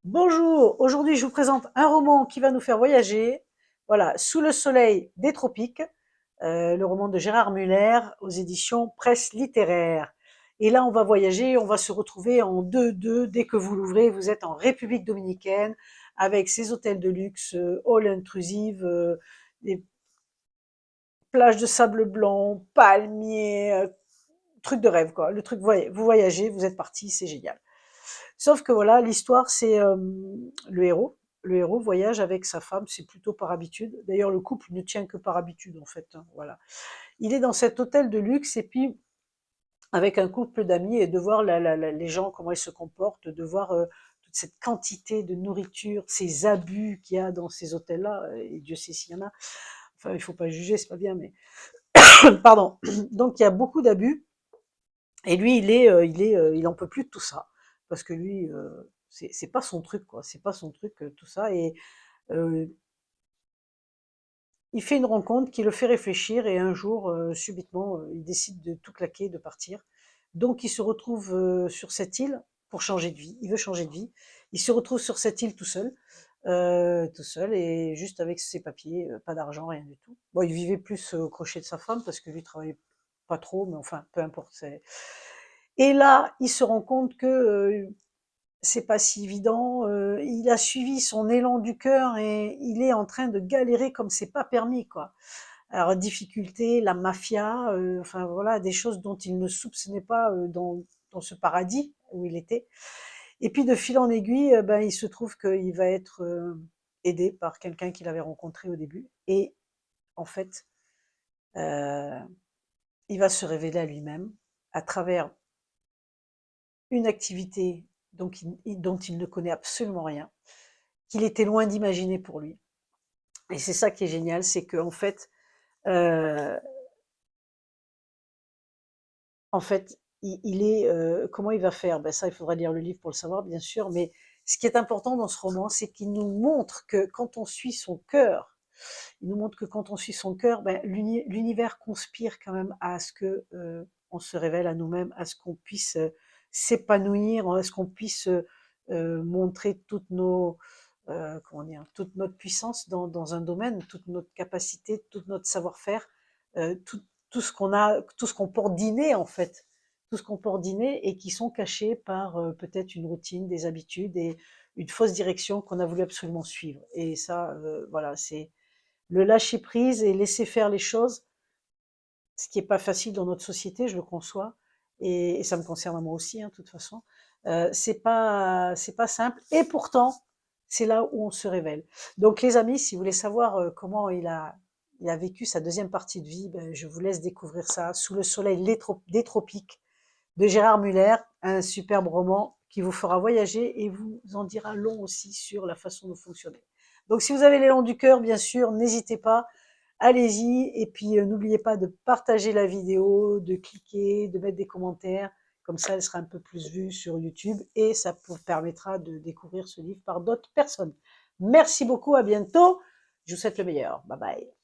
Bonjour, aujourd'hui je vous présente un roman qui va nous faire voyager. Voilà, Sous le soleil des tropiques, le roman de Gérard Muller aux éditions Presse littéraire. Et là, on va voyager, on va se retrouver en 2-2. Dès que vous l'ouvrez, vous êtes en République dominicaine avec ses hôtels de luxe, all inclusive, des plages de sable blanc, palmiers, truc de rêve quoi. Le truc, vous voyagez, vous êtes parti, c'est génial. Sauf que voilà, l'histoire, c'est le héros. Le héros voyage avec sa femme, c'est plutôt par habitude. D'ailleurs, le couple ne tient que par habitude, en fait, hein, voilà. Il est dans cet hôtel de luxe et puis avec un couple d'amis et de voir les gens, comment ils se comportent, de voir toute cette quantité de nourriture, ces abus qu'il y a dans ces hôtels-là, et Dieu sait s'il y en a. Enfin, il faut pas juger, c'est pas bien, mais pardon. Donc, il y a beaucoup d'abus. Et lui, il en peut plus de tout ça, parce que lui, c'est pas son truc, quoi. C'est pas son truc, tout ça. Et euh, il fait une rencontre qui le fait réfléchir, et un jour, subitement, il décide de tout claquer, de partir. Donc, il se retrouve sur cette île pour changer de vie. Il veut changer de vie. Il se retrouve sur cette île tout seul et juste avec ses papiers, pas d'argent, rien du tout. Bon, il vivait plus au crochet de sa femme parce que lui travaillait pas trop, mais enfin, peu importe. Et là, il se rend compte que c'est pas si évident. Il a suivi son élan du cœur et il est en train de galérer comme c'est pas permis, quoi. Alors, difficulté, la mafia, enfin voilà, des choses dont il ne soupçonnait pas dans ce paradis où il était. Et puis de fil en aiguille, ben, il se trouve qu'il va être aidé par quelqu'un qu'il avait rencontré au début. Et en fait, euh, il va se révéler à lui-même à travers une activité dont il ne connaît absolument rien, qu'il était loin d'imaginer pour lui. Et c'est ça qui est génial, c'est qu'en fait, euh, en fait, il est, comment il va faire? Ben ça, il faudra lire le livre pour le savoir, bien sûr. Mais ce qui est important dans ce roman, c'est qu'il nous montre que quand on suit son cœur, il nous montre que quand on suit son cœur, ben, l'univers conspire quand même à ce que on se révèle à nous-mêmes, à ce qu'on puisse s'épanouir, à ce qu'on puisse montrer toutes nos comment dire, toute notre puissance dans un domaine, toute notre capacité, tout notre savoir-faire, tout ce qu'on a, tout ce qu'on porte d'inné en fait, tout ce qu'on porte d'inné et qui sont cachés par peut-être une routine, des habitudes et une fausse direction qu'on a voulu absolument suivre. Et ça, voilà, c'est le lâcher prise et laisser faire les choses, ce qui est pas facile dans notre société, je le conçois, et ça me concerne à moi aussi, hein, de toute façon. C'est pas simple, et pourtant, c'est là où on se révèle. Donc, les amis, si vous voulez savoir comment il a vécu sa deuxième partie de vie, ben, je vous laisse découvrir ça, Sous le soleil des tropiques, de Gérard Muller, un superbe roman qui vous fera voyager et vous en dira long aussi sur la façon de fonctionner. Donc, si vous avez l'élan du cœur, bien sûr, n'hésitez pas, allez-y. Et puis, n'oubliez pas de partager la vidéo, de cliquer, de mettre des commentaires. Comme ça, elle sera un peu plus vue sur YouTube et ça vous permettra de découvrir ce livre par d'autres personnes. Merci beaucoup, à bientôt. Je vous souhaite le meilleur. Bye bye.